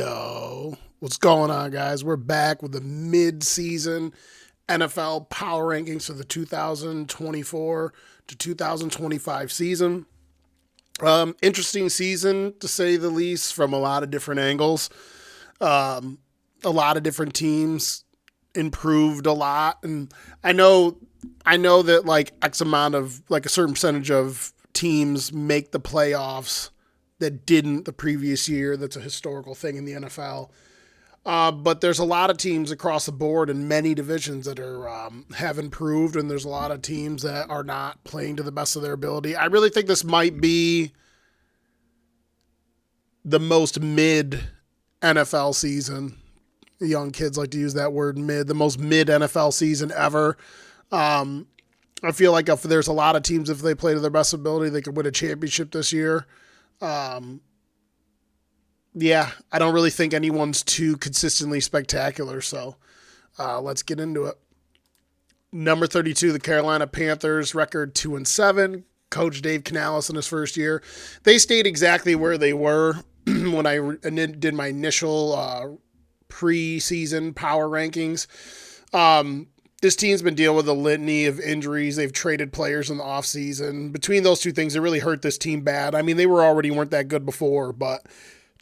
Yo, what's going on, guys? We're back with the mid-season NFL power rankings for the 2024 to 2025 season. Interesting season, to say the least, from a lot of different angles. Um, a lot of different teams improved a lot, and I know, I know that like X amount of like a certain percentage of teams make the playoffs that didn't the previous year. That's a historical thing in the NFL. But there's a lot of teams across the board in many divisions that are have improved, and there's a lot of teams that are not playing to the best of their ability. I really think this might be the most mid NFL season. Young kids like to use that word mid, the most mid NFL season ever. Um, I feel like if there's a lot of teams, if they play to their best ability, they could win a championship this year. Um, yeah, I don't really think anyone's too consistently spectacular. So let's get into it. Number 32, the Carolina Panthers, record 2-7. Coach Dave Canales in his first year. They stayed exactly where they were when I did my initial preseason power rankings. This team's been dealing with a litany of injuries. They've traded players in the offseason. Between those two things, it really hurt this team bad. I mean, they weren't that good before, but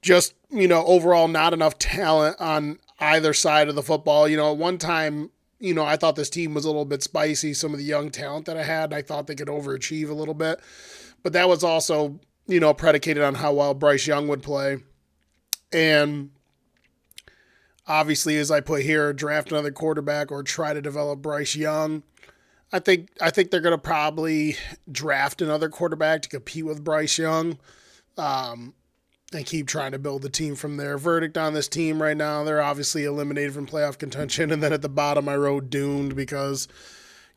just, overall not enough talent on either side of the football. At one time, I thought this team was a little bit spicy. Some of the young talent that I had, I thought they could overachieve a little bit. But that was also, predicated on how well Bryce Young would play. And obviously, as I put here, draft another quarterback or try to develop Bryce Young. I think they're going to probably draft another quarterback to compete with Bryce Young. And keep trying to build the team from there. Verdict on this team right now, they're obviously eliminated from playoff contention. And then at the bottom, I wrote doomed because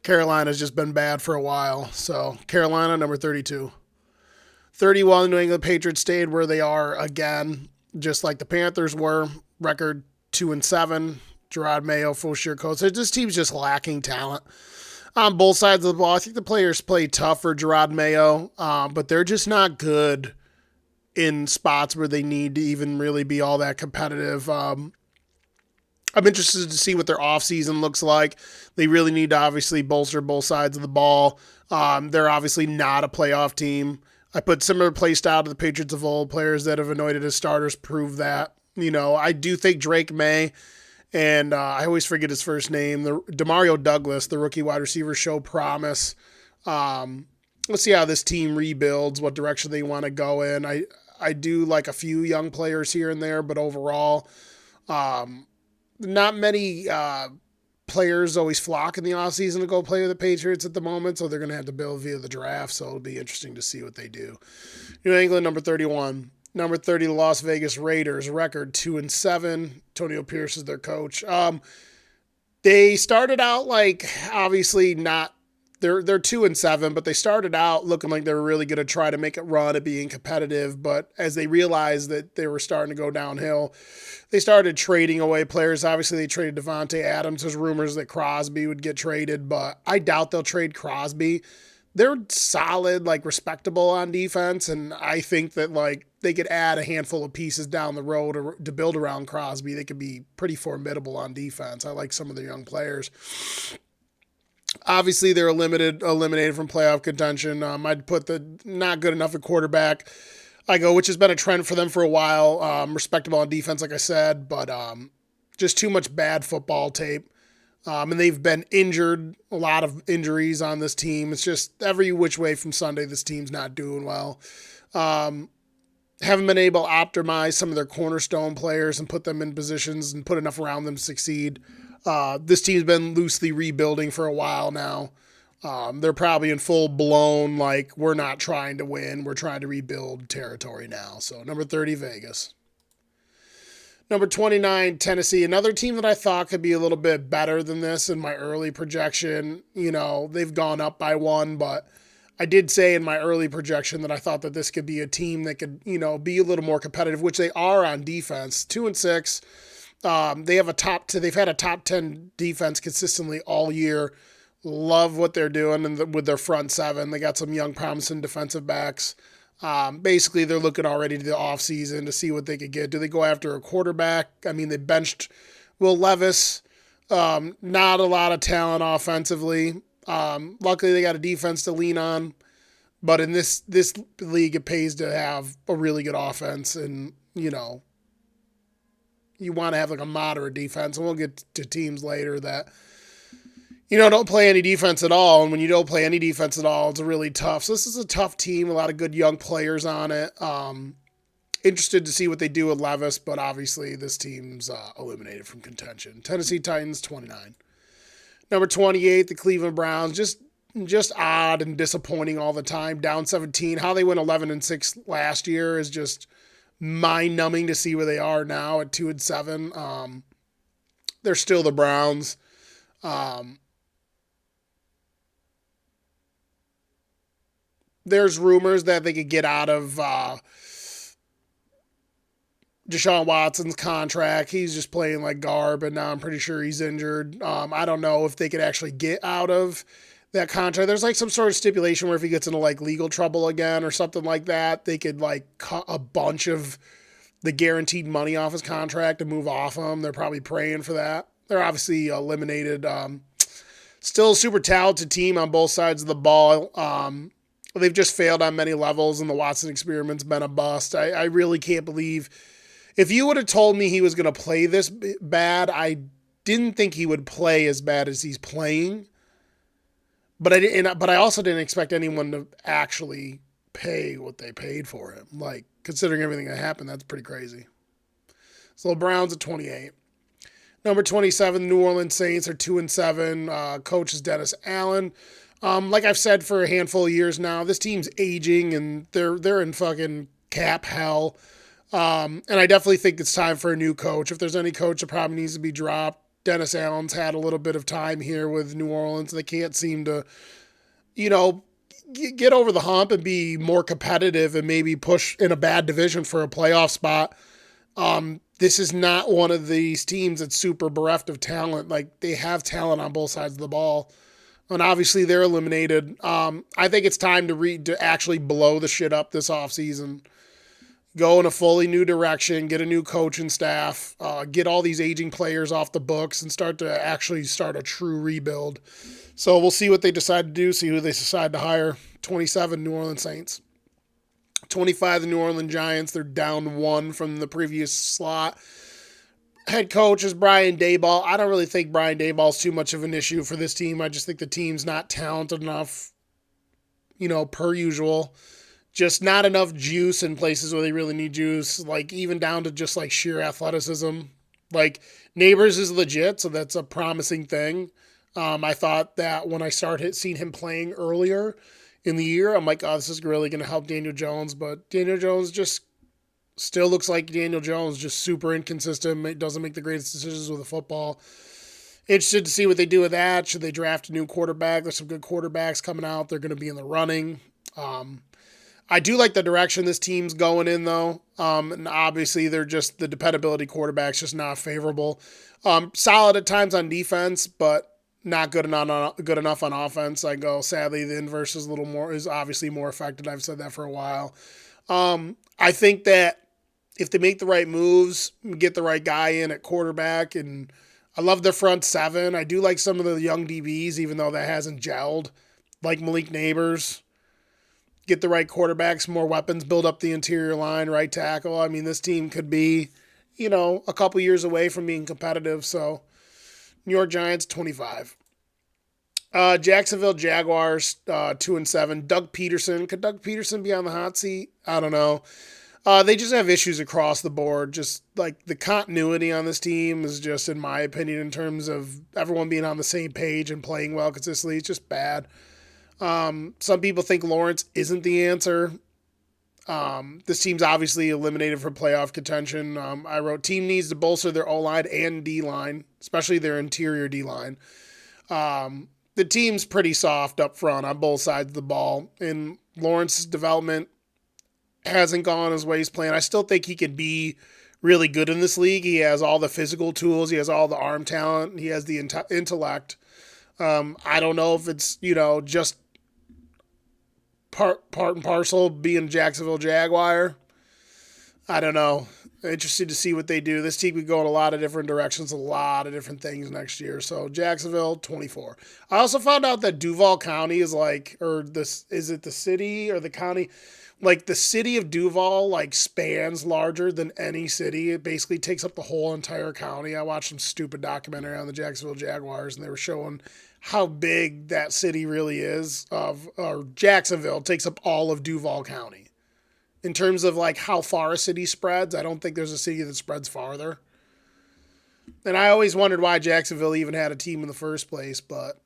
Carolina's just been bad for a while. So Carolina, number 32. 31, New England Patriots stayed where they are again, just like the Panthers were. Record 2-7. Gerard Mayo, first-year coach. This team's just lacking talent on both sides of the ball. I think the players play tough for Gerard Mayo, but they're just not good in spots where they need to even really be all that competitive. I'm interested to see what their offseason looks like. They really need to obviously bolster both sides of the ball. They're obviously not a playoff team. I put similar play style to the Patriots of old. Players that have anointed as starters prove that. I do think Drake May and I always forget his first name, the Demario Douglas, the rookie wide receiver, show promise. Let's see how this team rebuilds, what direction they want to go in. I do like a few young players here and there, but overall, not many players always flock in the offseason to go play with the Patriots at the moment, so they're going to have to build via the draft, so it'll be interesting to see what they do. New England, number 31. Number 30, the Las Vegas Raiders, record 2-7. Antonio Pierce is their coach. They started out obviously not. They're 2-7, but they started out looking like they were really going to try to make it run at being competitive. But as they realized that they were starting to go downhill, they started trading away players. Obviously, they traded Devontae Adams. There's rumors that Crosby would get traded, but I doubt they'll trade Crosby. They're solid, respectable on defense, and I think that they could add a handful of pieces down the road to build around Crosby. They could be pretty formidable on defense. I like some of their young players. Obviously, they're eliminated from playoff contention. I'd put the not good enough at quarterback. Which has been a trend for them for a while. Respectable on defense, like I said, but just too much bad football tape. And they've been injured, a lot of injuries on this team. It's just every which way from Sunday, this team's not doing well. Haven't been able to optimize some of their cornerstone players and put them in positions and put enough around them to succeed. This team's been loosely rebuilding for a while now. They're probably in full-blown, we're not trying to win, we're trying to rebuild territory now. So, number 30, Vegas. Number 29, Tennessee, another team that I thought could be a little bit better than this in my early projection. They've gone up by one, but I did say in my early projection that I thought that this could be a team that could, be a little more competitive, which they are on defense. 2-6. They've had a top 10 defense consistently all year. Love what they're doing with their front seven. They got some young promising defensive backs. Basically, they're looking already to the offseason to see what they could get. Do they go after a quarterback? I mean, they benched Will Levis. Not a lot of talent offensively. Luckily, they got a defense to lean on. But in this league, it pays to have a really good offense, and you want to have like a moderate defense. And we'll get to teams later that don't play any defense at all. And when you don't play any defense at all, it's really tough. So this is a tough team, a lot of good young players on it. Interested to see what they do with Levis, but obviously this team's eliminated from contention. Tennessee Titans, 29. Number 28, the Cleveland Browns, just odd and disappointing all the time. Down 17. How they went 11-6 last year is just mind-numbing to see where they are now at 2-7. They're still the Browns. There's rumors that they could get out of Deshaun Watson's contract. He's just playing like garb, and now I'm pretty sure he's injured. I don't know if they could actually get out of that contract. There's like some sort of stipulation where if he gets into like legal trouble again or something like that, they could like cut a bunch of the guaranteed money off his contract and move off him. They're probably praying for that. They're obviously eliminated. Still a super talented team on both sides of the ball. They've just failed on many levels, and the Watson experiment's been a bust. I really can't believe. If you would have told me he was going to play this bad, I didn't think he would play as bad as he's playing. But I also didn't expect anyone to actually pay what they paid for him. Like, considering everything that happened, that's pretty crazy. So the Browns at 28. Number 27, New Orleans Saints are 2-7. Coach is Dennis Allen. Like I've said for a handful of years now, this team's aging and they're in fucking cap hell. And I definitely think it's time for a new coach. If there's any coach that probably needs to be dropped, Dennis Allen's had a little bit of time here with New Orleans. They can't seem to, get over the hump and be more competitive and maybe push in a bad division for a playoff spot. This is not one of these teams that's super bereft of talent. Like, they have talent on both sides of the ball. And obviously they're eliminated. I think it's time to actually blow the shit up this offseason. Go in a fully new direction, get a new coaching staff, get all these aging players off the books, and start a true rebuild. So we'll see what they decide to do, see who they decide to hire. 27, New Orleans Saints. 25, the New Orleans Giants. They're down 1 from the previous slot. Head coach is Brian Daboll. I don't really think Brian Daboll's too much of an issue for this team. I just think the team's not talented enough, per usual. Just not enough juice in places where they really need juice, like even down to just like sheer athleticism. Like, Neighbors is legit, so that's a promising thing. I thought that when I started seeing him playing earlier in the year, I'm like, oh, this is really going to help Daniel Jones. But Daniel Jones just still looks like Daniel Jones, just super inconsistent. It doesn't make the greatest decisions with the football. Interested to see what they do with that. Should they draft a new quarterback? There's some good quarterbacks coming out. They're going to be in the running. I do like the direction this team's going in, though. And obviously, they're just the dependability quarterback's just not favorable. Solid at times on defense, but not good enough on offense. I go, sadly, the inverse is obviously more effective. I've said that for a while. I think that if they make the right moves, get the right guy in at quarterback, and I love their front seven. I do like some of the young DBs, even though that hasn't gelled, like Malik Neighbors. Get the right quarterbacks, more weapons, build up the interior line, right tackle. I mean, this team could be, a couple years away from being competitive. So, New York Giants, 25. Jacksonville Jaguars, 2-7. Doug Peterson. Could Doug Peterson be on the hot seat? I don't know. They just have issues across the board. Just like the continuity on this team is just, in my opinion, in terms of everyone being on the same page and playing well consistently, it's just bad. Some people think Lawrence isn't the answer. This team's obviously eliminated from playoff contention. I wrote, team needs to bolster their O-line and D-line, especially their interior D-line. The team's pretty soft up front on both sides of the ball, and Lawrence's development hasn't gone his way he's playing. I still think he could be really good in this league. He has all the physical tools. He has all the arm talent. He has the intellect. I don't know if it's, just part and parcel being Jacksonville Jaguar. I don't know. Interested to see what they do. This team could go in a lot of different directions, a lot of different things next year. So Jacksonville 24. I also found out that Duval County is like, or this is it the city or the county? Like the city of Duval like spans larger than any city. It basically takes up the whole entire county. I watched some stupid documentary on the Jacksonville Jaguars, and they were showing how big that city really is. Or Jacksonville takes up all of Duval County. In terms of like how far a city spreads, I don't think there's a city that spreads farther. And I always wondered why Jacksonville even had a team in the first place, but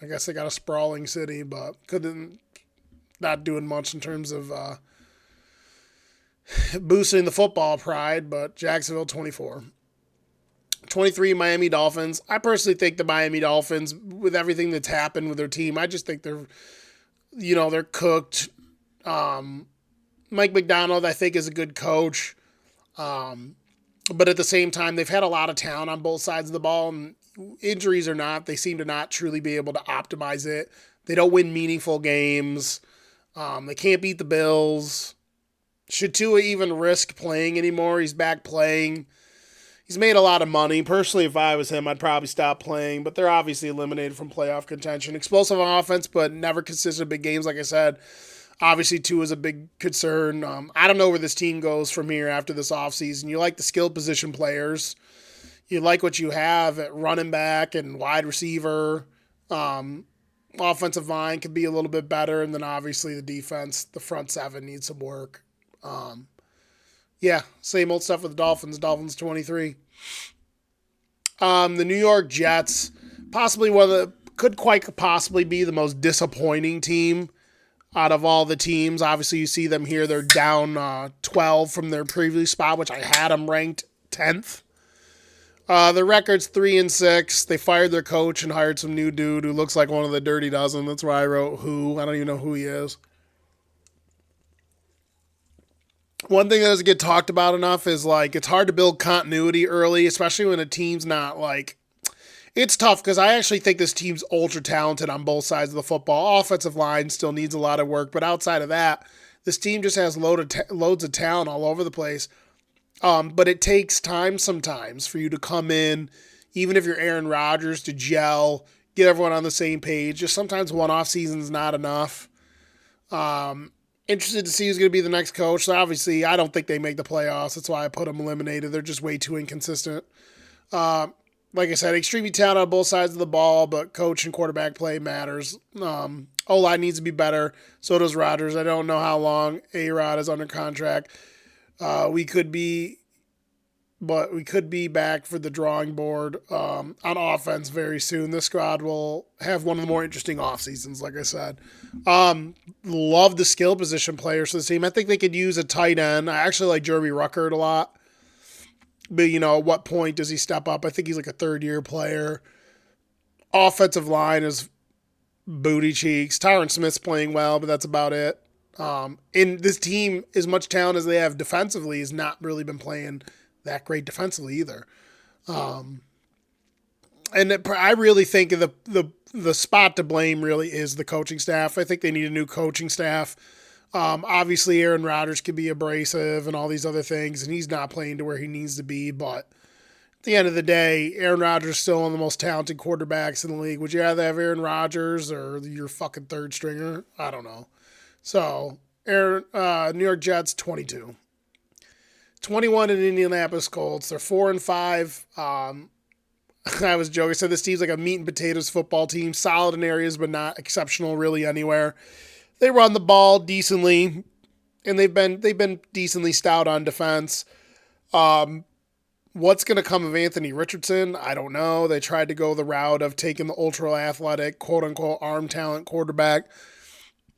I guess they got a sprawling city, but couldn't not doing much in terms of boosting the football pride, but Jacksonville 24. 23 Miami Dolphins. I personally think the Miami Dolphins, with everything that's happened with their team, I just think they're cooked. Mike Macdonald, I think, is a good coach. But at the same time, they've had a lot of talent on both sides of the ball. And injuries or not, they seem to not truly be able to optimize it. They don't win meaningful games. They can't beat the Bills. Should Tua even risk playing anymore? He's back playing. He's made a lot of money. Personally, if I was him, I'd probably stop playing. But they're obviously eliminated from playoff contention. Explosive offense, but never consistent big games, like I said. Obviously, Tua is a big concern. I don't know where this team goes from here after this offseason. You like the skill position players. You like what you have at running back and wide receiver. Offensive line could be a little bit better. And then obviously the defense, the front seven needs some work. Same old stuff with the Dolphins. Dolphins 23. The New York Jets, could quite possibly be the most disappointing team out of all the teams. Obviously, you see them here. They're down 12 from their previous spot, which I had them ranked 10th. Their record's 3-6. They fired their coach and hired some new dude who looks like one of the Dirty Dozen. That's why I wrote who. I don't even know who he is. One thing that doesn't get talked about enough is like it's hard to build continuity early, especially when a team's not like. It's tough because I actually think this team's ultra talented on both sides of the football. Offensive line still needs a lot of work, but outside of that, this team just has loads of talent all over the place. But it takes time sometimes for you to come in, even if you're Aaron Rodgers, to gel, get everyone on the same page. Just sometimes one-off season's not enough. Interested to see who's going to be the next coach. So obviously, I don't think they make the playoffs. That's why I put them eliminated. They're just way too inconsistent. Like I said, extremely talented on both sides of the ball, but coach and quarterback play matters. O-line needs to be better. So does Rodgers. I don't know how long A-Rod is under contract. We could be back for the drawing board on offense very soon. This squad will have one of the more interesting off seasons, like I said. Love the skill position players for the team. I think they could use a tight end. I actually like Jeremy Ruckert a lot. But, at what point does he step up? I think he's like a third-year player. Offensive line is booty cheeks. Tyron Smith's playing well, but that's about it. And this team, as much talent as they have defensively, has not really been playing that great defensively either. I really think the spot to blame really is the coaching staff. I think they need a new coaching staff. Obviously, Aaron Rodgers can be abrasive and all these other things, and he's not playing to where he needs to be. But at the end of the day, Aaron Rodgers is still one of the most talented quarterbacks in the league. Would you rather have Aaron Rodgers or your fucking third stringer? I don't know. So, New York Jets, 22. 21 in Indianapolis Colts. They're 4-5. I was joking. I said this team's like a meat and potatoes football team. Solid in areas, but not exceptional really anywhere. They run the ball decently, and they've been decently stout on defense. What's going to come of Anthony Richardson? I don't know. They tried to go the route of taking the ultra-athletic, quote-unquote, arm talent quarterback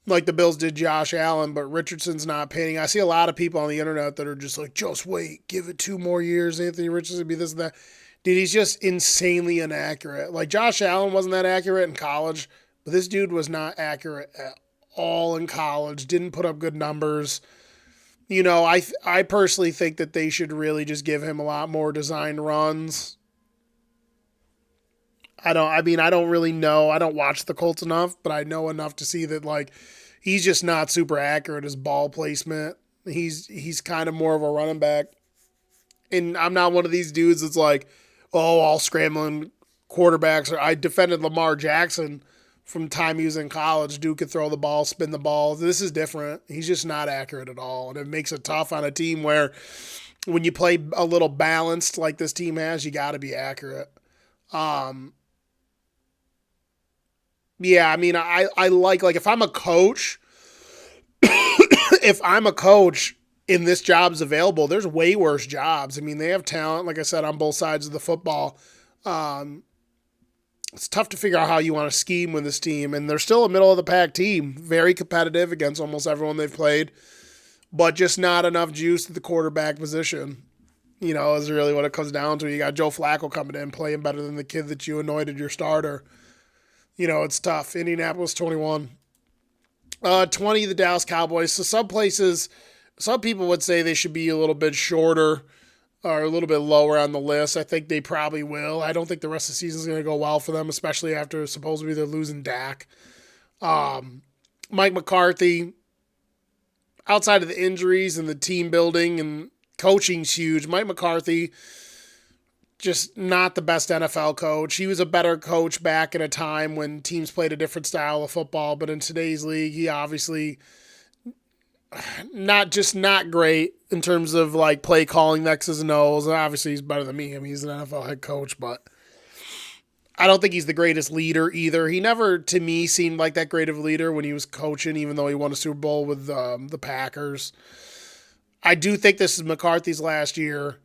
like the Bills did Josh Allen, but Richardson's not panning. I see a lot of people on the internet that are just like, just wait, give it 2 more years. Anthony Richardson be this and that. Dude, he's just insanely inaccurate. Like Josh Allen wasn't that accurate in college, but this dude was not accurate at all in college. Didn't put up good numbers. I personally think that they should really just give him a lot more designed runs. I don't really know. I don't watch the Colts enough, but I know enough to see that, like, he's just not super accurate as ball placement. He's kind of more of a running back. And I'm not one of these dudes that's like, oh, all scrambling quarterbacks. Or I defended Lamar Jackson from time he was in college. Dude could throw the ball, spin the ball. This is different. He's just not accurate at all. And it makes it tough on a team where when you play a little balanced like this team has, you got to be accurate. Yeah, I mean, I like if I'm a coach, if I'm a coach and this job's available, there's way worse jobs. I mean, they have talent, like I said, on both sides of the football. It's tough to figure out how you want to scheme with this team, and they're still a middle of the pack team, very competitive against almost everyone they've played, but just not enough juice at the quarterback position. Is really what it comes down to. You got Joe Flacco coming in, playing better than the kid that you anointed your starter. It's tough. Indianapolis 21. 20, the Dallas Cowboys. So some people would say they should be a little bit shorter or a little bit lower on the list. I think they probably will. I don't think the rest of the season is going to go well for them, especially after supposedly they're losing Dak. Mike McCarthy, outside of the injuries and the team building and coaching's huge. Mike McCarthy, just not the best NFL coach. He was a better coach back in a time when teams played a different style of football, but in today's league, he obviously not great in terms of like play calling, X's and O's. And obviously, he's better than me. I mean, he's an NFL head coach, but I don't think he's the greatest leader either. He never, to me, seemed like that great of a leader when he was coaching, even though he won a Super Bowl with the Packers. I do think this is McCarthy's last year.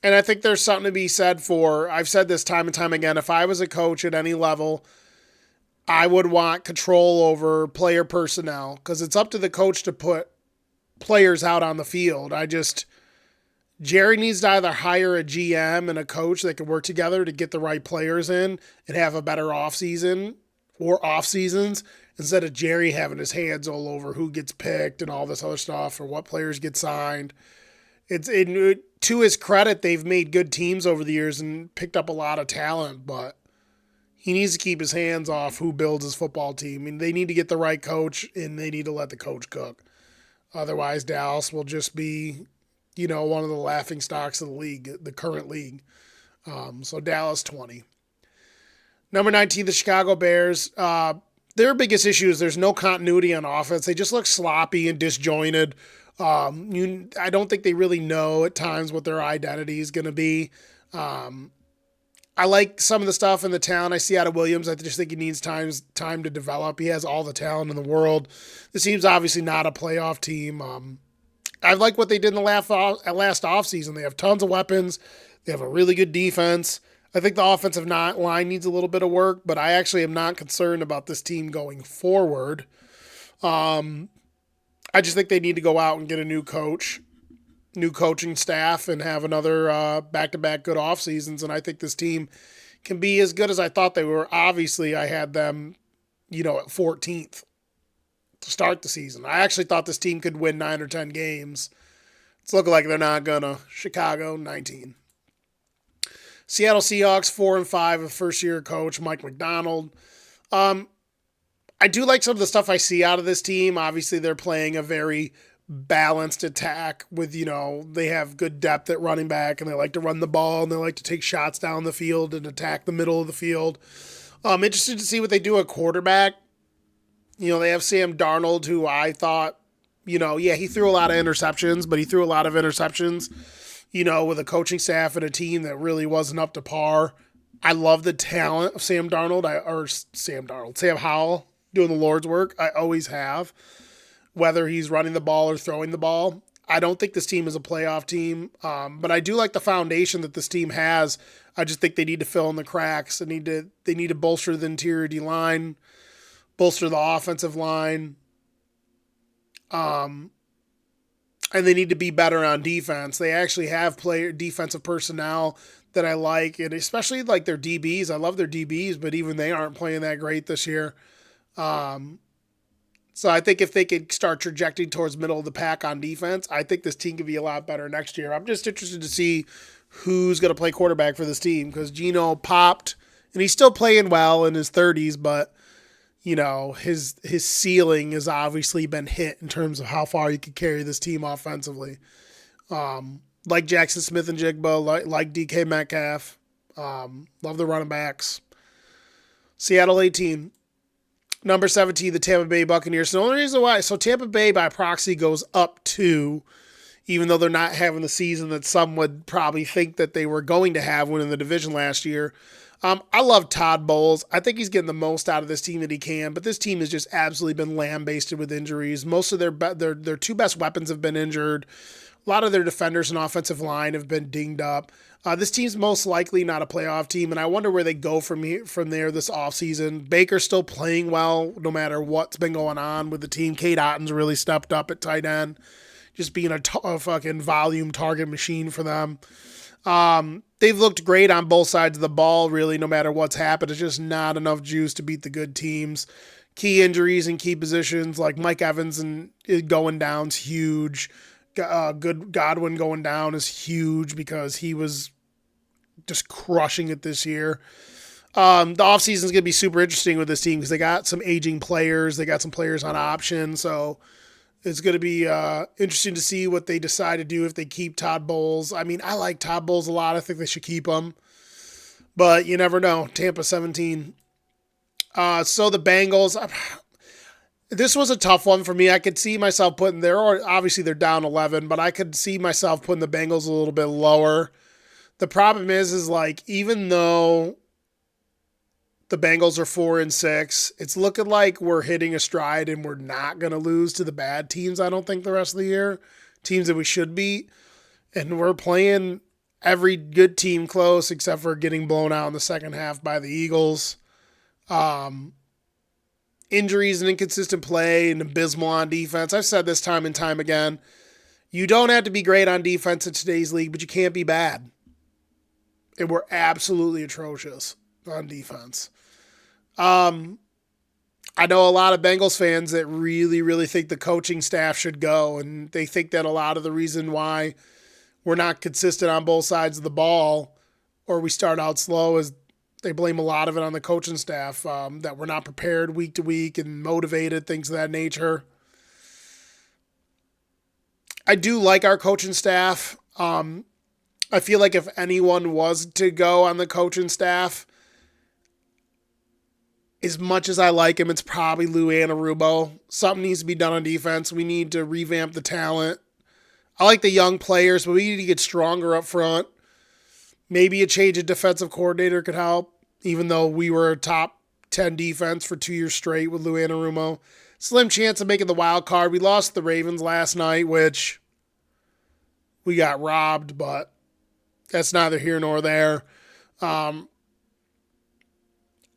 And I think there's something to be said for, I've said this time and time again, if I was a coach at any level, I would want control over player personnel because it's up to the coach to put players out on the field. Jerry needs to either hire a GM and a coach that can work together to get the right players in and have a better offseason or off seasons instead of Jerry having his hands all over who gets picked and all this other stuff or what players get signed. To his credit, they've made good teams over the years and picked up a lot of talent, but he needs to keep his hands off who builds his football team. I mean, they need to get the right coach, and they need to let the coach cook. Otherwise, Dallas will just be, one of the laughing stocks of the league, the current league. So Dallas 20. Number 19, the Chicago Bears. Their biggest issue is there's no continuity on offense. They just look sloppy and disjointed. I don't think they really know at times what their identity is going to be. I like some of the stuff and the talent I see out of Williams. I just think he needs time to develop. He has all the talent in the world. This team's obviously not a playoff team. I like what they did in the last offseason. They have tons of weapons. They have a really good defense. I think the offensive line needs a little bit of work, but I actually am not concerned about this team going forward. I just think they need to go out and get a new coach, new coaching staff, and have another back-to-back good off seasons. And I think this team can be as good as I thought they were. Obviously, I had them, at 14th to start the season. I actually thought this team could win 9 or 10 games. It's looking like they're not gonna. Chicago 19. Seattle Seahawks 4-5 with first-year coach Mike Macdonald. I do like some of the stuff I see out of this team. Obviously, they're playing a very balanced attack with, they have good depth at running back and they like to run the ball and they like to take shots down the field and attack the middle of the field. I'm interested to see what they do at quarterback. They have Sam Darnold, who I thought, he threw a lot of interceptions, but he threw a lot of interceptions, with a coaching staff and a team that really wasn't up to par. I love the talent of Sam Howell doing the Lord's work. I always have, whether he's running the ball or throwing the ball. I don't think this team is a playoff team, but I do like the foundation that this team has. I just think they need to fill in the cracks. They need to bolster the interior D-line, bolster the offensive line, and they need to be better on defense. They actually have defensive personnel that I like, and especially like their DBs. I love their DBs, but even they aren't playing that great this year. So I think if they could start trajecting towards middle of the pack on defense, I think this team could be a lot better next year. I'm just interested to see who's going to play quarterback for this team because Geno popped, and he's still playing well in his 30s, but, his ceiling has obviously been hit in terms of how far he could carry this team offensively. Like Jackson Smith and Jigba, like DK Metcalf. Love the running backs. Seattle 18. Number 17, the Tampa Bay Buccaneers. The only reason why, so Tampa Bay by proxy goes up 2, even though they're not having the season that some would probably think that they were going to have winning the division last year. I love Todd Bowles. I think he's getting the most out of this team that he can, but this team has just absolutely been lambasted with injuries. Most of their two best weapons have been injured. A lot of their defenders and offensive line have been dinged up. This team's most likely not a playoff team, and I wonder where they go from there this offseason. Baker's still playing well no matter what's been going on with the team. Kate Otton's really stepped up at tight end, just being a fucking volume target machine for them. They've looked great on both sides of the ball, really, no matter what's happened. It's just not enough juice to beat the good teams. Key injuries in key positions, like Mike Evans and going down is huge. Good Godwin going down is huge because he was just crushing it this year. The offseason is going to be super interesting with this team because they got some aging players. They got some players on option. So it's going to be interesting to see what they decide to do if they keep Todd Bowles. I mean, I like Todd Bowles a lot. I think they should keep him. But you never know. Tampa 17. So the Bengals, this was a tough one for me. I could see myself putting obviously they're down 11, but I could see myself putting the Bengals a little bit lower. The problem is like, even though the Bengals are 4-6, it's looking like we're hitting a stride and we're not going to lose to the bad teams, I don't think, the rest of the year. Teams that we should beat. And we're playing every good team close except for getting blown out in the second half by the Eagles. Injuries and inconsistent play and abysmal on defense. I've said this time and time again. You don't have to be great on defense in today's league, but you can't be bad. And we're absolutely atrocious on defense. I know a lot of Bengals fans that really, really think the coaching staff should go, and they think that a lot of the reason why we're not consistent on both sides of the ball or we start out slow is they blame a lot of it on the coaching staff, that we're not prepared week to week and motivated, things of that nature. I do like our coaching staff. I feel like if anyone was to go on the coaching staff, as much as I like him, it's probably Lou Anarumo. Something needs to be done on defense. We need to revamp the talent. I like the young players, but we need to get stronger up front. Maybe a change of defensive coordinator could help, even though we were a top 10 defense for 2 years straight with Lou Anarumo. Slim chance of making the wild card. We lost the Ravens last night, which we got robbed, but that's neither here nor there.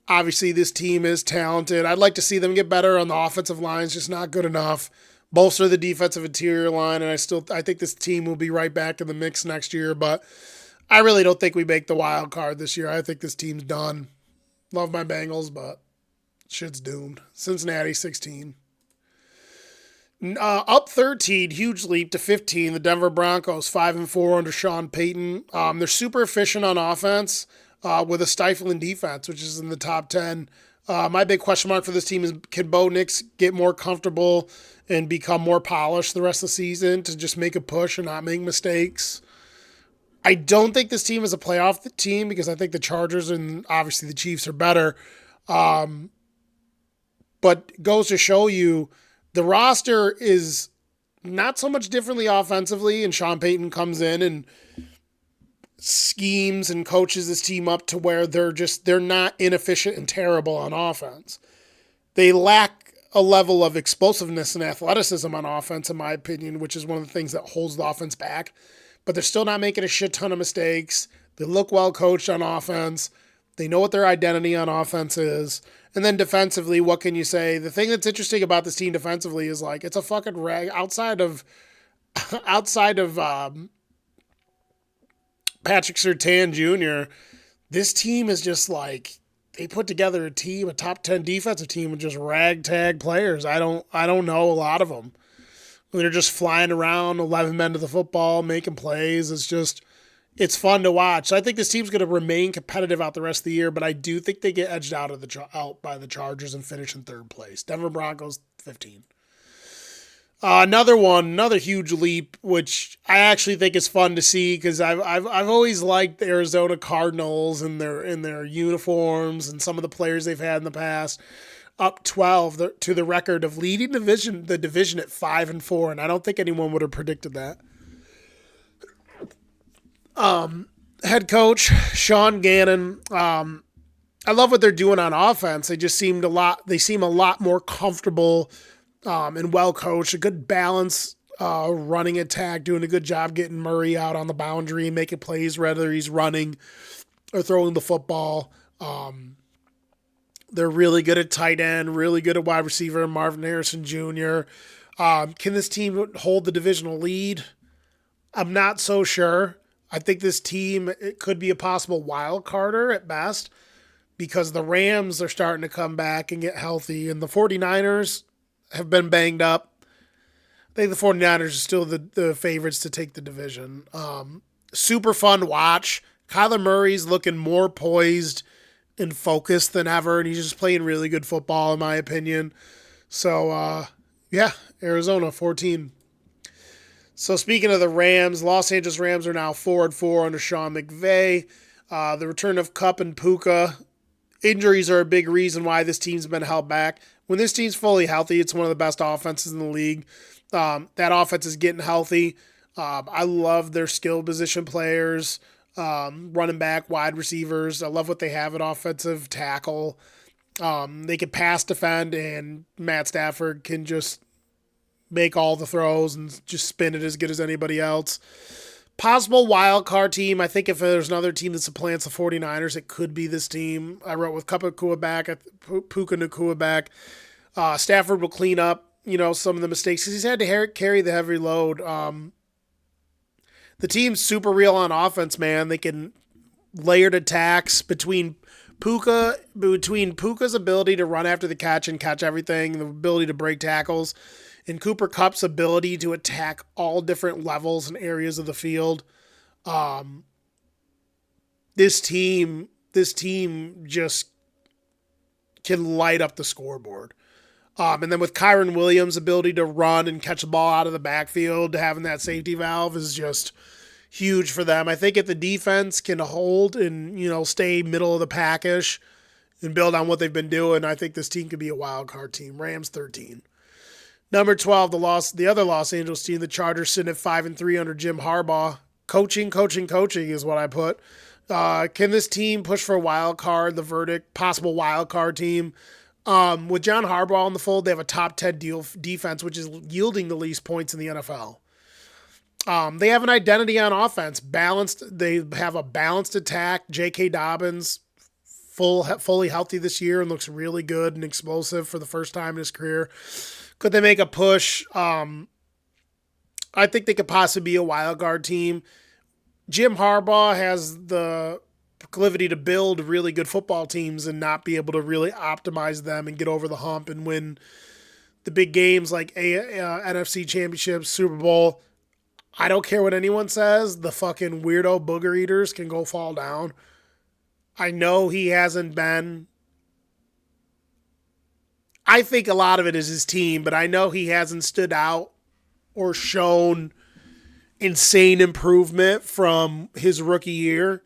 Obviously, this team is talented. I'd like to see them get better on the offensive line. It's just not good enough. Bolster the defensive interior line, and I think this team will be right back in the mix next year, but I really don't think we make the wild card this year. I think this team's done. Love my Bengals, but shit's doomed. Cincinnati 16. Up 13, huge leap to 15. The Denver Broncos 5-4 under Sean Payton. They're super efficient on offense with a stifling defense, which is in the top 10. My big question mark for this team is, can Bo Nix get more comfortable and become more polished the rest of the season to just make a push and not make mistakes? I don't think this team is a playoff team because I think the Chargers and obviously the Chiefs are better. But goes to show you the roster is not so much differently offensively, and Sean Payton comes in and schemes and coaches this team up to where they're not inefficient and terrible on offense. They lack a level of explosiveness and athleticism on offense, in my opinion, which is one of the things that holds the offense back. But they're still not making a shit ton of mistakes. They look well coached on offense. They know what their identity on offense is. And then defensively, what can you say? The thing that's interesting about this team defensively is like, it's a fucking rag outside of Patrick Surtain Jr. This team is just like, they put together a top 10 defensive team with just ragtag players. I don't know a lot of them. They're just flying around, 11 men to the football, making plays. It's fun to watch. I think this team's going to remain competitive out the rest of the year, but I do think they get edged out by the Chargers and finish in third place. Denver Broncos 15. Another huge leap, which I actually think is fun to see because I've always liked the Arizona Cardinals and their uniforms and some of the players they've had in the past. Up 12 to the record of leading the division at 5-4, and I don't think anyone would have predicted that. Head coach Sean Gannon. I love what they're doing on offense. They seem a lot more comfortable and well coached. A good balance, running attack, doing a good job getting Murray out on the boundary, making plays whether he's running or throwing the football. They're really good at tight end, really good at wide receiver, Marvin Harrison Jr. Can this team hold the divisional lead? I'm not so sure. I think this team, it could be a possible wild carder at best because the Rams are starting to come back and get healthy, and the 49ers have been banged up. I think the 49ers are still the favorites to take the division. Super fun watch. Kyler Murray's looking more poised and focused than ever, and he's just playing really good football, in my opinion. So, Arizona 14. So speaking of the Rams, Los Angeles Rams are now 4-4 under Sean McVay. The return of Kupp and Puka. Injuries are a big reason why this team's been held back. When this team's fully healthy, it's one of the best offenses in the league. That offense is getting healthy. I love their skill position players, running back, wide receivers. I love what they have at offensive tackle. They can pass defend, and Matt Stafford can just make all the throws and just spin it as good as anybody else. Possible wild card team. I think if there's another team that supplants the 49ers, it could be this team. I wrote with Puka Nacua back. Stafford will clean up, some of the mistakes because he's had to carry the heavy load. The team's super real on offense, man. They can layered attacks between Puka's ability to run after the catch and catch everything, the ability to break tackles, and Cooper Kupp's ability to attack all different levels and areas of the field. This team just can light up the scoreboard. And then with Kyron Williams' ability to run and catch the ball out of the backfield, having that safety valve is just huge for them. I think if the defense can hold and, stay middle of the pack-ish and build on what they've been doing, I think this team could be a wild card team. Rams 13. Number 12, the other Los Angeles team, the Chargers, sitting at 5-3 under Jim Harbaugh. Coaching is what I put. Can this team push for a wild card? The verdict, possible wild card team. With John Harbaugh in the fold, they have a top 10 defense, which is yielding the least points in the NFL. They have an identity on offense, balanced. They have a balanced attack. J.K. Dobbins, fully healthy this year and looks really good and explosive for the first time in his career. Could they make a push? I think they could possibly be a wild card team. Jim Harbaugh has the proclivity to build really good football teams and not be able to really optimize them and get over the hump and win the big games like NFC Championship, Super Bowl. I don't care what anyone says. The fucking weirdo booger eaters can go fall down. I know he hasn't been. I think a lot of it is his team, but I know he hasn't stood out or shown insane improvement from his rookie year.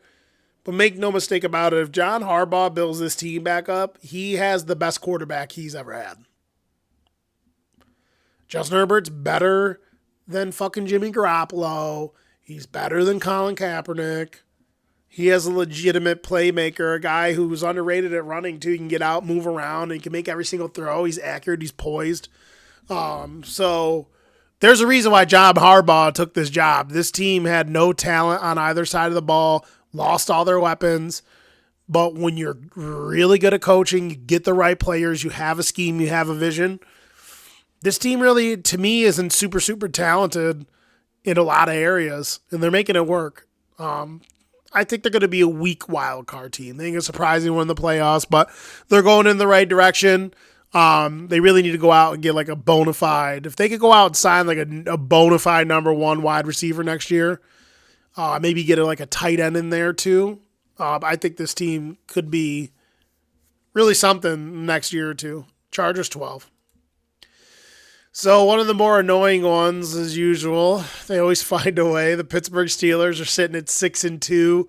But make no mistake about it, if John Harbaugh builds this team back up, he has the best quarterback he's ever had. Justin Herbert's better than fucking Jimmy Garoppolo. He's better than Colin Kaepernick. He has a legitimate playmaker, a guy who's underrated at running too. He can get out, move around, and he can make every single throw. He's accurate. He's poised. So there's a reason why John Harbaugh took this job. This team had no talent on either side of the ball, lost all their weapons. But when you're really good at coaching, you get the right players, you have a scheme, you have a vision. This team really, to me, isn't super, super talented in a lot of areas, and they're making it work. I think they're going to be a weak wild card team. They ain't going to surprise anyone in the playoffs, but they're going in the right direction. They really need to go out and get like a bona fide. If they could go out and sign like a bona fide number one wide receiver next year, Maybe get like a tight end in there too. I think this team could be really something next year or two. Chargers 12. So one of the more annoying ones, as usual, they always find a way. The Pittsburgh Steelers are sitting at 6-2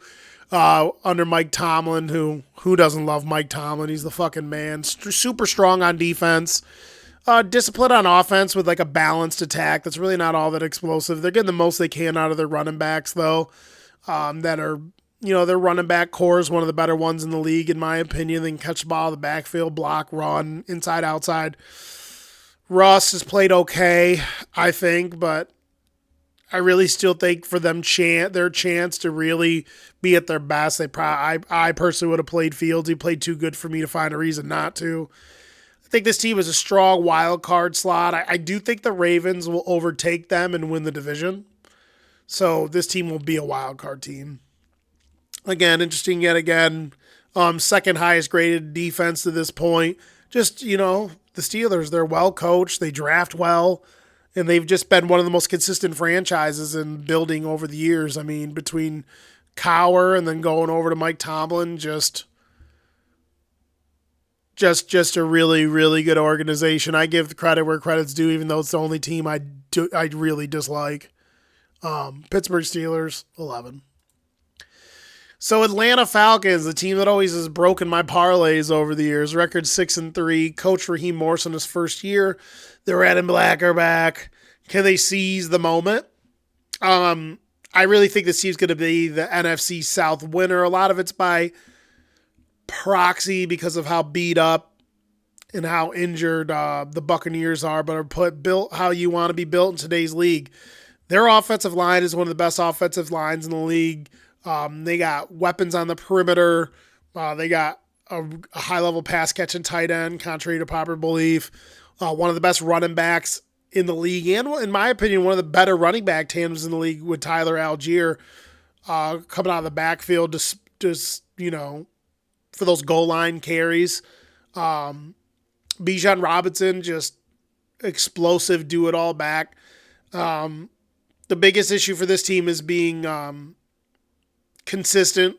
under Mike Tomlin. Who doesn't love Mike Tomlin? He's the fucking man. Super strong on defense. Disciplined on offense with like a balanced attack. That's really not all that explosive. They're getting the most they can out of their running backs, though. That are, their running back core is one of the better ones in the league, in my opinion. They can catch the ball, the backfield, block, run, inside, outside. Russ has played okay, I think, but I really still think for them their chance to really be at their best, I personally would have played Fields. He played too good for me to find a reason not to. I think this team is a strong wild card slot. I do think the Ravens will overtake them and win the division. So this team will be a wild card team. Again, interesting yet again. Second highest graded defense to this point. Just, the Steelers, they're well coached, they draft well, and they've just been one of the most consistent franchises in building over the years. I mean, between Cowher and then going over to Mike Tomlin, just a really, really good organization. I give the credit where credit's due, even though it's the only team I really dislike. Pittsburgh Steelers, 11. So Atlanta Falcons, the team that always has broken my parlays over the years, record 6-3. Coach Raheem Morrison his first year. The Red and Black are back. Can they seize the moment? I really think this team's going to be the NFC South winner. A lot of it's by proxy because of how beat up and how injured the Buccaneers are, but are built how you want to be built in today's league. Their offensive line is one of the best offensive lines in the league. They got weapons on the perimeter. They got a high-level pass-catching tight end, contrary to popular belief. One of the best running backs in the league, and in my opinion, one of the better running back tandems in the league with Tyler Algier coming out of the backfield, just for those goal line carries. Bijan Robinson, just explosive, do-it-all back. The biggest issue for this team is being consistent.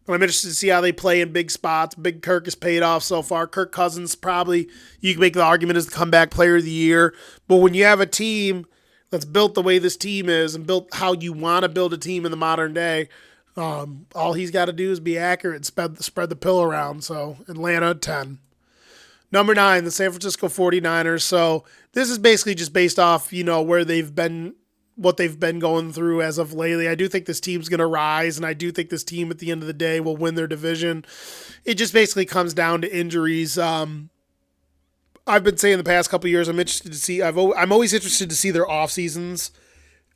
I'm interested to see how they play in big spots. Big Kirk has paid off so far. Kirk Cousins probably, you can make the argument, as the comeback player of the year. But when you have a team that's built the way this team is and built how you want to build a team in the modern day, all he's got to do is be accurate and spread the pill around. So Atlanta, 10. Number 9, the San Francisco 49ers. So this is basically just based off, where they've been, what they've been going through as of lately. I do think this team's going to rise, and I do think this team at the end of the day will win their division. It just basically comes down to injuries. I've been saying the past couple of years, I'm interested to see. I'm always interested to see their off seasons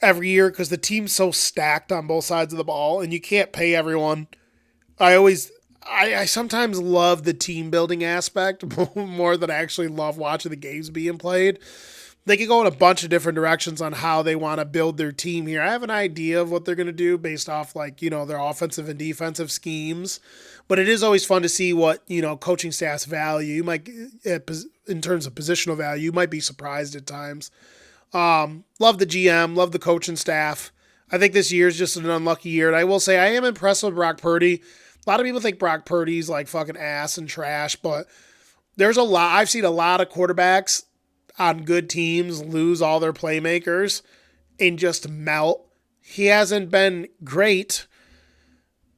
every year because the team's so stacked on both sides of the ball, and you can't pay everyone. I sometimes love the team building aspect more than I actually love watching the games being played. They can go in a bunch of different directions on how they want to build their team here. I have an idea of what they're going to do based off their offensive and defensive schemes, but it is always fun to see what, coaching staffs value. You might, in terms of positional value, you might be surprised at times. Love the GM, love the coaching staff. I think this year is just an unlucky year, and I will say I am impressed with Brock Purdy. A lot of people think Brock Purdy's like fucking ass and trash, but I've seen a lot of quarterbacks on good teams lose all their playmakers and just melt. He hasn't been great,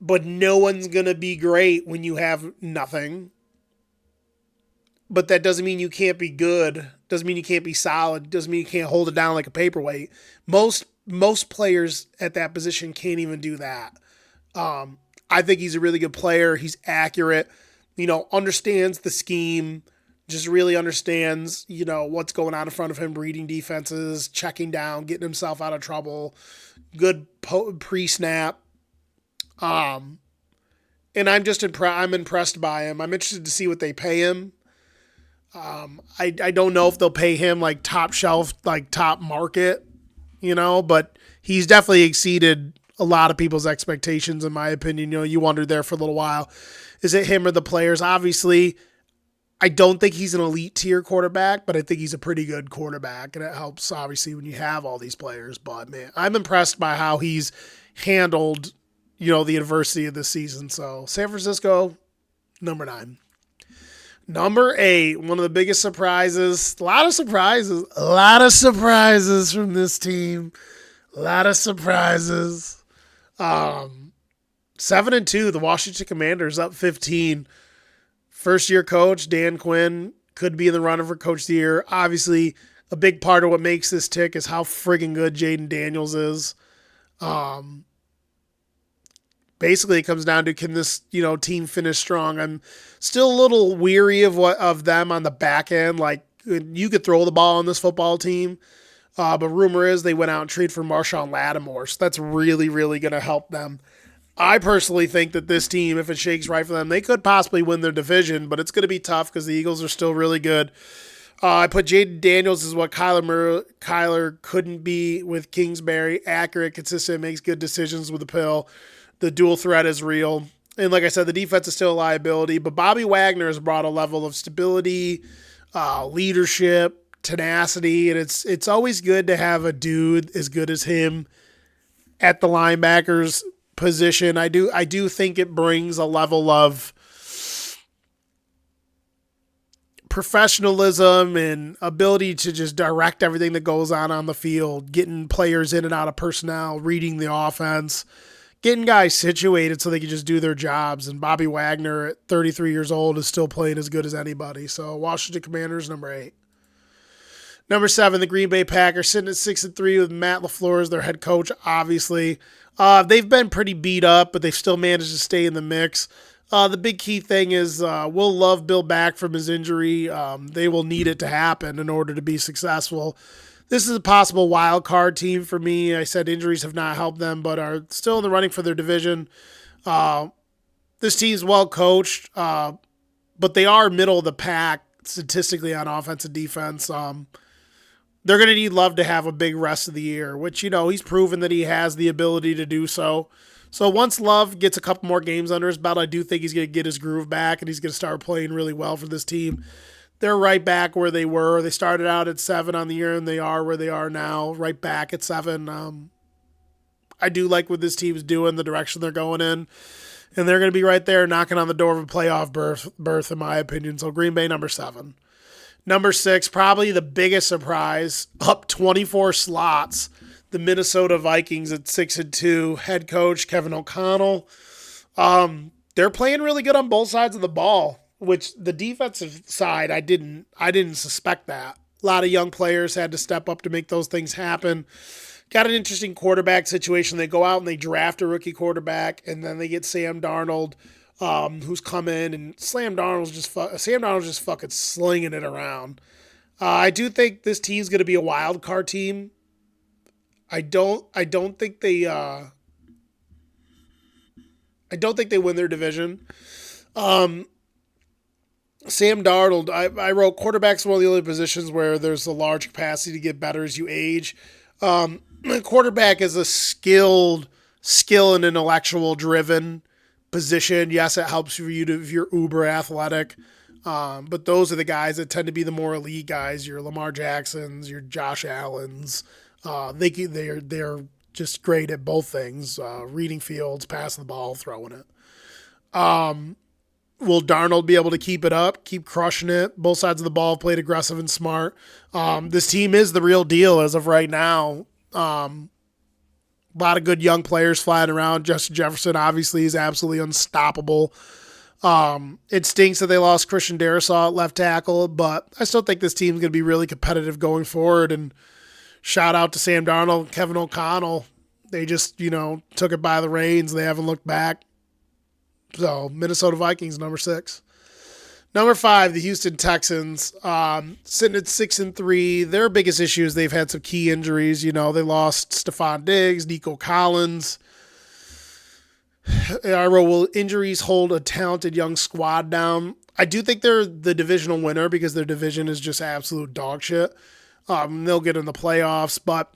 but no one's going to be great when you have nothing. But that doesn't mean you can't be good. Doesn't mean you can't be solid. Doesn't mean you can't hold it down like a paperweight. Most players at that position can't even do that. I think he's a really good player. He's accurate, understands the scheme, just really understands, what's going on in front of him, reading defenses, checking down, getting himself out of trouble, good pre-snap. And I'm just I'm impressed by him. I'm interested to see what they pay him. I don't know if they'll pay him like top shelf, like top market, but he's definitely exceeded a lot of people's expectations, in my opinion. You wondered there for a little while. Is it him or the players? Obviously, I don't think he's an elite tier quarterback, but I think he's a pretty good quarterback, and it helps obviously when you have all these players. But man, I'm impressed by how he's handled, the adversity of this season. So San Francisco, number 9. Number 8, one of the biggest surprises. A lot of surprises from this team. A lot of surprises. 7-2, the Washington Commanders up 15. First-year coach Dan Quinn could be in the running for Coach of the Year. Obviously, a big part of what makes this tick is how friggin' good Jaden Daniels is. Basically, it comes down to, can this team finish strong? I'm still a little weary of them on the back end. Like, you could throw the ball on this football team, but rumor is they went out and traded for Marshawn Lattimore, so that's really, really going to help them. I personally think that this team, if it shakes right for them, they could possibly win their division, but it's going to be tough because the Eagles are still really good. I put Jaden Daniels as what Kyler couldn't be with Kingsbury. Accurate, consistent, makes good decisions with the pill. The dual threat is real. And like I said, the defense is still a liability, but Bobby Wagner has brought a level of stability, leadership, tenacity, and it's always good to have a dude as good as him at the linebackers position. I do think it brings a level of professionalism and ability to just direct everything that goes on the field, getting players in and out of personnel, reading the offense, getting guys situated so they can just do their jobs. And Bobby Wagner at 33 years old is still playing as good as anybody. So Washington Commanders, number 8. Number 7, the Green Bay Packers, sitting at 6-3 with Matt LaFleur as their head coach, obviously. They've been pretty beat up, but they've still managed to stay in the mix. The big key thing is will Love build back from his injury? They will need it to happen in order to be successful. This is a possible wild card team for me. I said injuries have not helped them, but are still in the running for their division. This team's well coached, but they are middle of the pack statistically on offense and defense. They're going to need Love to have a big rest of the year, which, he's proven that he has the ability to do so. So once Love gets a couple more games under his belt, I do think he's going to get his groove back and he's going to start playing really well for this team. They're right back where they were. They started out at 7 on the year and they are where they are now, right back at 7. I do like what this team's doing, the direction they're going in. And they're going to be right there knocking on the door of a playoff berth, in my opinion. So Green Bay, number 7. Number 6, probably the biggest surprise, up 24 slots, the Minnesota Vikings at 6-2. Head coach Kevin O'Connell. They're playing really good on both sides of the ball, which the defensive side, I didn't suspect that. A lot of young players had to step up to make those things happen. Got an interesting quarterback situation. They go out and they draft a rookie quarterback, and then they get Sam Darnold, who's come in, and Sam Darnold's just fucking slinging it around. I do think this team's going to be a wild card team. I don't think they win their division. Sam Darnold, I wrote quarterback's one of the only positions where there's a large capacity to get better as you age. Quarterback is a skill and intellectual driven position. Yes, it helps you if you're uber athletic. But those are the guys that tend to be the more elite guys. Your Lamar Jacksons, your Josh Allens. They're just great at both things. Reading fields, passing the ball, throwing it. Will Darnold be able to keep it up, keep crushing it? Both sides of the ball played aggressive and smart. This team is the real deal as of right now. A lot of good young players flying around. Justin Jefferson obviously is absolutely unstoppable. It stinks that they lost Christian Darrisaw at left tackle, but I still think this team's going to be really competitive going forward. And shout out to Sam Darnold, Kevin O'Connell. They just, took it by the reins. They haven't looked back. So, Minnesota Vikings, number 6. Number 5, the Houston Texans, sitting at 6-3. Their biggest issue is they've had some key injuries. They lost Stephon Diggs, Nico Collins. I wrote, will injuries hold a talented young squad down? I do think they're the divisional winner because their division is just absolute dog shit. They'll get in the playoffs, but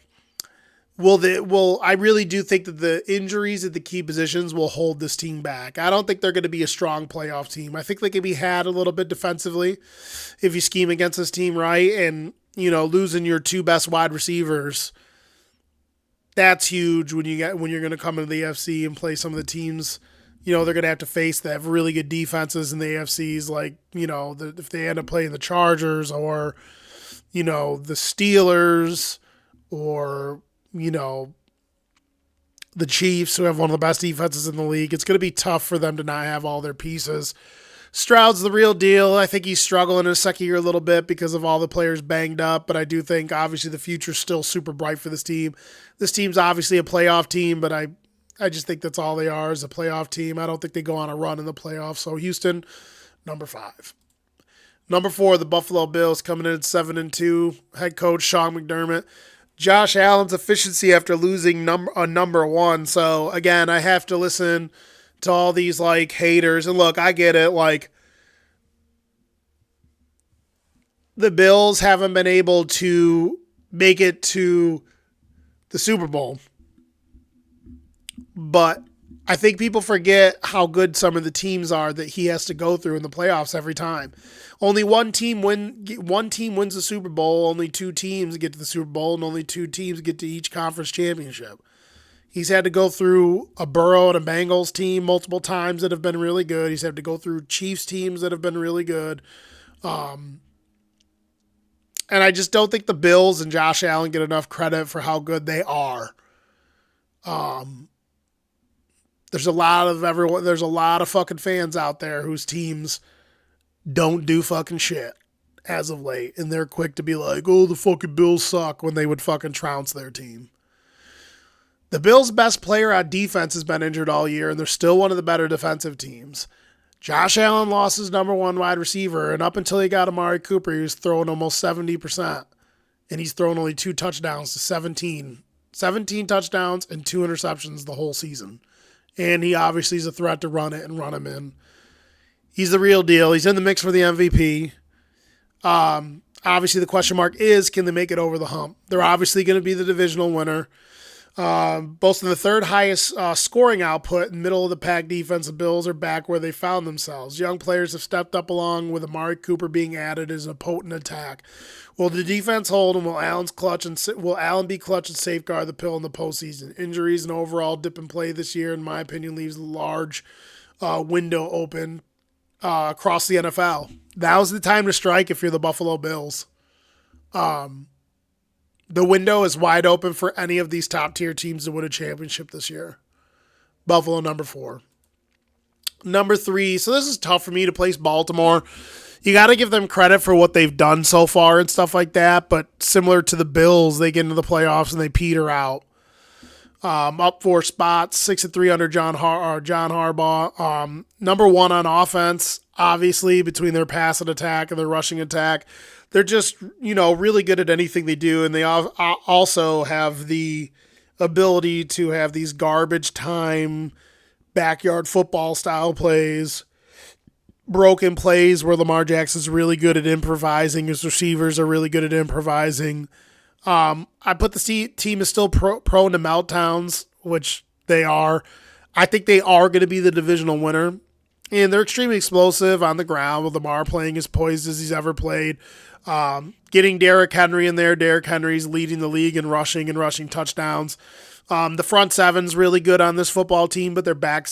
I really do think that the injuries at the key positions will hold this team back. I don't think they're going to be a strong playoff team. I think they can be had a little bit defensively if you scheme against this team right, and losing your 2 best wide receivers That's huge when you're going to come into the AFC and play some of the teams. They're going to have to face that have really good defenses in the AFCs, like if they end up playing the Chargers or the Steelers or the Chiefs, who have one of the best defenses in the league. It's going to be tough for them to not have all their pieces. Stroud's the real deal. I think he's struggling in his second year a little bit because of all the players banged up, but I do think obviously the future's still super bright for this team. This team's obviously a playoff team, but I just think that's all they are, is a playoff team. I don't think they go on a run in the playoffs. So Houston, number 5. Number 4, the Buffalo Bills, coming in at 7-2. Head coach Sean McDermott. Josh Allen's efficiency after losing number 1. So again, I have to listen to all these like haters. And look, I get it. Like, the Bills haven't been able to make it to the Super Bowl. But I think people forget how good some of the teams are that he has to go through in the playoffs every time. Only one team wins the Super Bowl, only 2 teams get to the Super Bowl, and only 2 teams get to each conference championship. He's had to go through a Burrow and a Bengals team multiple times that have been really good. He's had to go through Chiefs teams that have been really good. And I just don't think the Bills and Josh Allen get enough credit for how good they are. There's a lot of fucking fans out there whose teams don't do fucking shit as of late. And they're quick to be like, oh, the fucking Bills suck, when they would fucking trounce their team. The Bills' best player on defense has been injured all year, and they're still one of the better defensive teams. Josh Allen lost his number 1 wide receiver, and up until he got Amari Cooper, he was throwing almost 70%. And he's thrown only 2 touchdowns to 17. 17 touchdowns and 2 interceptions the whole season. And he obviously is a threat to run it and run him in. He's the real deal. He's in the mix for the MVP. Obviously, the question mark is, can they make it over the hump? They're obviously going to be the divisional winner. Boasting the 3rd highest scoring output and middle of the pack defensive Bills are back where they found themselves. Young players have stepped up, along with Amari Cooper being added as a potent attack. Will the defense hold, and will Allen be clutch and safeguard the pill in the postseason? Injuries and overall dip in play this year, in my opinion, leaves a large window open across the NFL. Now's the time to strike if you're the Buffalo Bills. The window is wide open for any of these top-tier teams to win a championship this year. Buffalo, number 4. Number 3, so this is tough for me to place Baltimore. You got to give them credit for what they've done so far and stuff like that, but similar to the Bills, they get into the playoffs and they peter out. Up 4 spots, 6-3 under John Harbaugh. Number 1 on offense, obviously, between their passing attack and their rushing attack. They're just, really good at anything they do, and they also have the ability to have these garbage time, backyard football style plays, broken plays where Lamar Jackson's really good at improvising. His receivers are really good at improvising. I put the team is still prone to meltdowns, which they are. I think they are going to be the divisional winner. And they're extremely explosive on the ground, with Lamar playing as poised as he's ever played. Getting Derrick Henry in there. Derrick Henry's leading the league in rushing touchdowns. The front seven's really good on this football team, but their back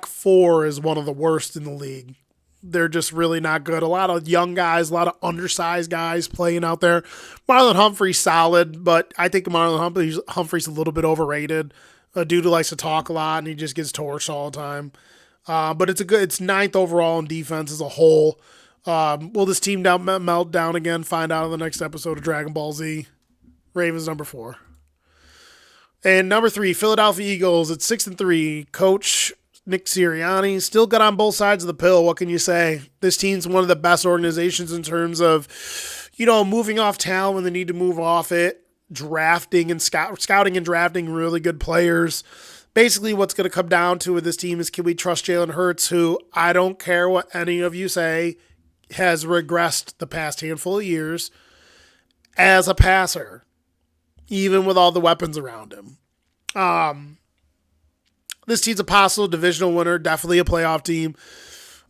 4 is one of the worst in the league. They're just really not good. A lot of young guys, a lot of undersized guys playing out there. Marlon Humphrey's solid, but I think Marlon Humphrey's a little bit overrated. A dude who likes to talk a lot, and he just gets torched all the time. But it's 9th overall in defense as a whole. Will this team melt down again? Find out in the next episode of Dragon Ball Z. Ravens, number 4. And number 3, Philadelphia Eagles at 6-3. Coach Nick Sirianni still got on both sides of the pill. What can you say? This team's one of the best organizations in terms of, moving off talent when they need to move off it, drafting and scouting and drafting really good players. Basically, what's going to come down to with this team is, can we trust Jalen Hurts, who, I don't care what any of you say, has regressed the past handful of years as a passer, even with all the weapons around him. This team's a possible divisional winner, definitely a playoff team.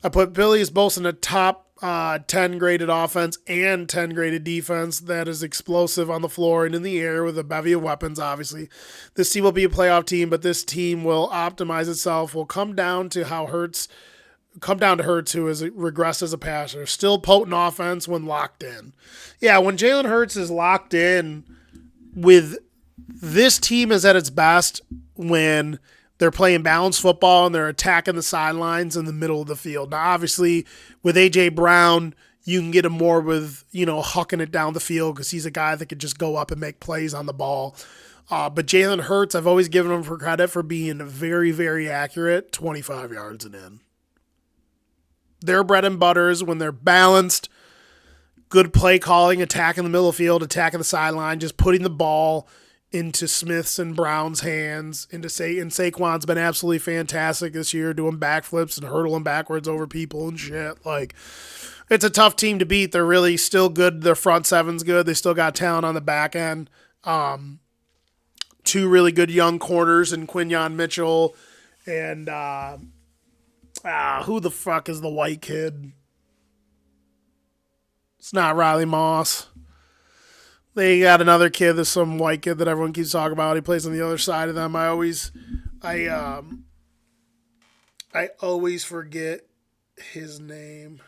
I put Billy as both in the top 10 graded offense and 10 graded defense that is explosive on the floor and in the air with a bevy of weapons, obviously. This team will be a playoff team, but this team will optimize itself, will come down to Hurts, who has regressed as a passer. Still potent offense when locked in. Yeah, when Jalen Hurts is locked in with this team is at its best when they're playing balanced football and they're attacking the sidelines in the middle of the field. Now, obviously, with A.J. Brown, you can get him more with, hucking it down the field because he's a guy that could just go up and make plays on the ball. But Jalen Hurts, I've always given him for credit for being very, very accurate, 25 yards and in. Their bread and butter is when they're balanced, good play calling, attacking the middle of the field, attacking the sideline, just putting the ball into Smith's and Brown's hands. And Saquon's been absolutely fantastic this year, doing backflips and hurdling backwards over people and shit. Like, it's a tough team to beat. They're really still good. Their front seven's good. They still got talent on the back end. Two really good young corners in Quinyon Mitchell and who the fuck is the white kid? It's not Riley Moss. They got another kid, there's some white kid that everyone keeps talking about. He plays on the other side of them. I always forget his name.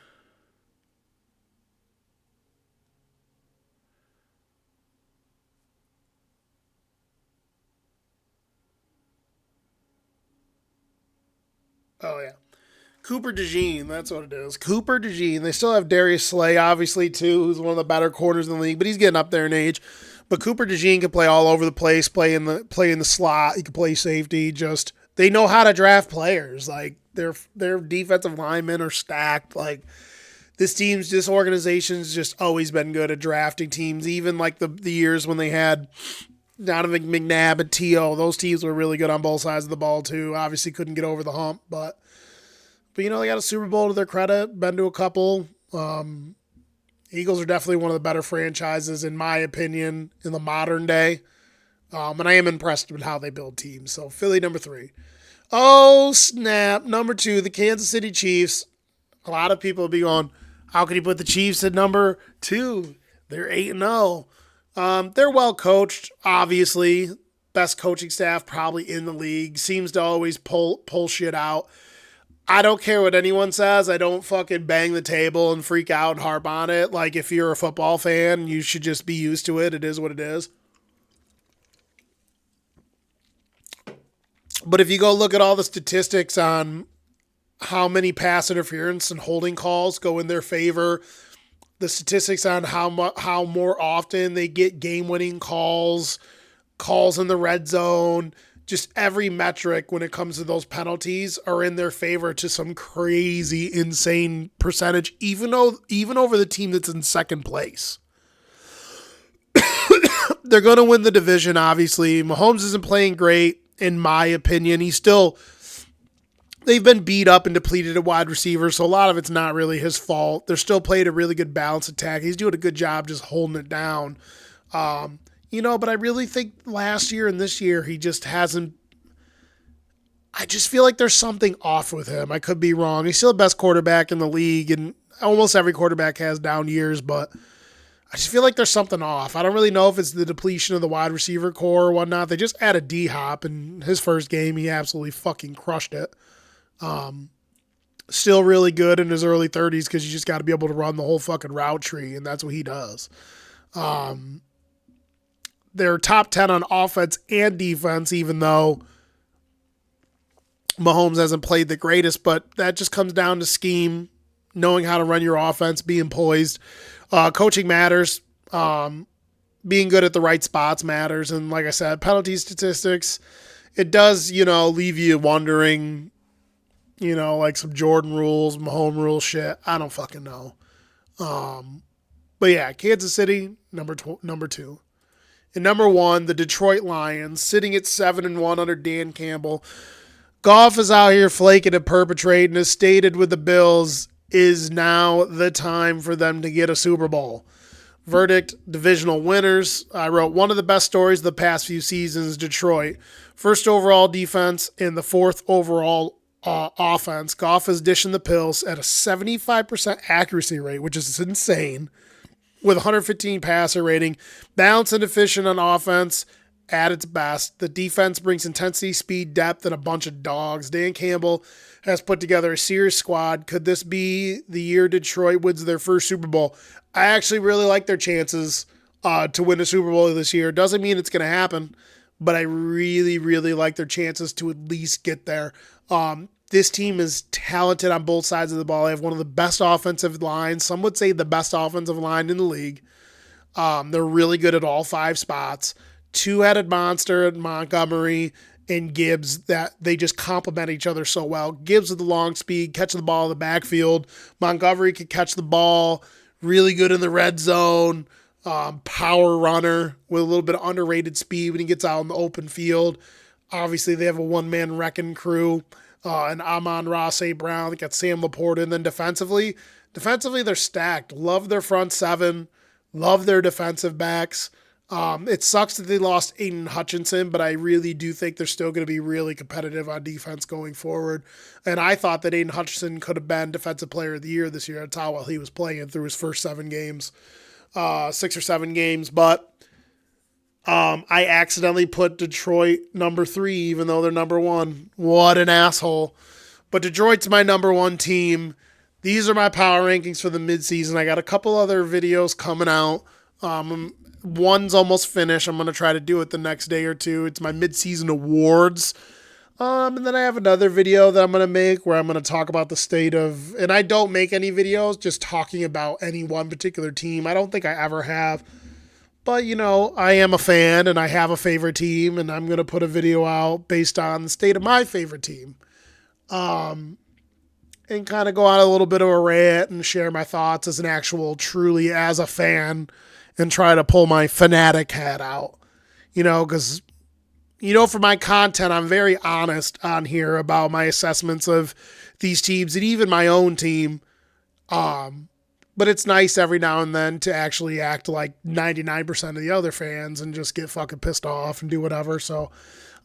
Oh, yeah. Cooper DeJean, that's what it is. Cooper DeJean. They still have Darius Slay, obviously, too, who's one of the better corners in the league, but he's getting up there in age. But Cooper DeJean can play all over the place, play in the slot. He can play safety. Just they know how to draft players. Like their defensive linemen are stacked. Like this organization's just always been good at drafting teams. Even like the years when they had Donovan McNabb and T.O., those teams were really good on both sides of the ball too. Obviously couldn't get over the hump, but they got a Super Bowl to their credit, been to a couple. Eagles are definitely one of the better franchises, in my opinion, in the modern day. And I am impressed with how they build teams. So Philly, number 3. Oh, snap. Number 2, the Kansas City Chiefs. A lot of people will be going, how can you put the Chiefs at number 2? They're 8-0. They're well coached, obviously. Best coaching staff probably in the league. Seems to always pull shit out. I don't care what anyone says. I don't fucking bang the table and freak out and harp on it. Like, if you're a football fan, you should just be used to it. It is what it is. But if you go look at all the statistics on how many pass interference and holding calls go in their favor, the statistics on how more often they get game-winning calls in the red zone, just every metric when it comes to those penalties are in their favor to some crazy, insane percentage, even over the team that's in second place. They're going to win the division, obviously. Mahomes isn't playing great, in my opinion. They've been beat up and depleted at wide receiver, so a lot of it's not really his fault. They're still playing a really good balanced attack. He's doing a good job just holding it down. But I really think last year and this year he just hasn't. I just feel like there's something off with him. I could be wrong. He's still the best quarterback in the league, and almost every quarterback has down years, but I just feel like there's something off. I don't really know if it's the depletion of the wide receiver core or whatnot. They just added D-Hop, and his first game, he absolutely fucking crushed it. Still really good in his early 30s because you just got to be able to run the whole fucking route tree, and that's what he does. They're top 10 on offense and defense, even though Mahomes hasn't played the greatest, but that just comes down to scheme, knowing how to run your offense, being poised. Coaching matters. Being good at the right spots matters. And like I said, penalty statistics, it does, leave you wondering, like some Jordan rules, Mahomes rules shit. I don't fucking know. But yeah, Kansas City, number 2. And number 1, the Detroit Lions, sitting at 7-1 under Dan Campbell. Goff is out here flaking and perpetrating. As stated with the Bills, is now the time for them to get a Super Bowl. Verdict, divisional winners. I wrote one of the best stories of the past few seasons, Detroit. First overall defense and the 4th overall offense. Goff is dishing the pills at a 75% accuracy rate, which is insane, with 115 passer rating. Balanced and efficient on offense at its best. The defense brings intensity, speed, depth, and a bunch of dogs. Dan Campbell has put together a serious squad. Could this be the year Detroit wins their first Super Bowl? I actually really like their chances to win a Super Bowl this year. Doesn't mean it's going to happen, but I really, really like their chances to at least get there. This team is talented on both sides of the ball. They have one of the best offensive lines. Some would say the best offensive line in the league. They're really good at all 5 spots. Two-headed monster at Montgomery and Gibbs that they just complement each other so well. Gibbs with the long speed, catching the ball in the backfield. Montgomery can catch the ball, really good in the red zone. Power runner with a little bit of underrated speed when he gets out in the open field. Obviously, they have a one-man wrecking crew. And Amon-Ra St. Brown. They got Sam Laporta. And then defensively, they're stacked. Love their front 7. Love their defensive backs. It sucks that they lost Aiden Hutchinson, but I really do think they're still going to be really competitive on defense going forward. And I thought that Aiden Hutchinson could have been Defensive Player of the Year this year. That's how well he was playing through his first 7 games, 6 or 7 games. But I accidentally put Detroit number 3, even though they're number 1. What an asshole. But Detroit's my number 1 team. These are my power rankings for the midseason. I got a couple other videos coming out. One's almost finished. I'm going to try to do it the next day or two. It's my midseason awards. And then I have another video that I'm going to make where I'm going to talk about the state of, and I don't make any videos just talking about any one particular team. I don't think I ever have. But, I am a fan and I have a favorite team, and I'm going to put a video out based on the state of my favorite team. And kind of go on a little bit of a rant and share my thoughts as truly as a fan, and try to pull my fanatic hat out, because, for my content, I'm very honest on here about my assessments of these teams and even my own team. But it's nice every now and then to actually act like 99% of the other fans and just get fucking pissed off and do whatever. So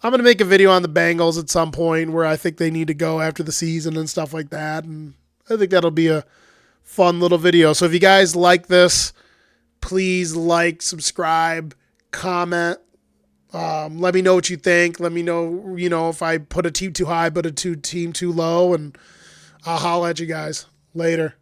I'm going to make a video on the Bengals at some point where I think they need to go after the season and stuff like that. And I think that'll be a fun little video. So if you guys like this, please like, subscribe, comment. Let me know what you think. Let me know, if I put a team too high, but a team too low, and I'll holla at you guys later.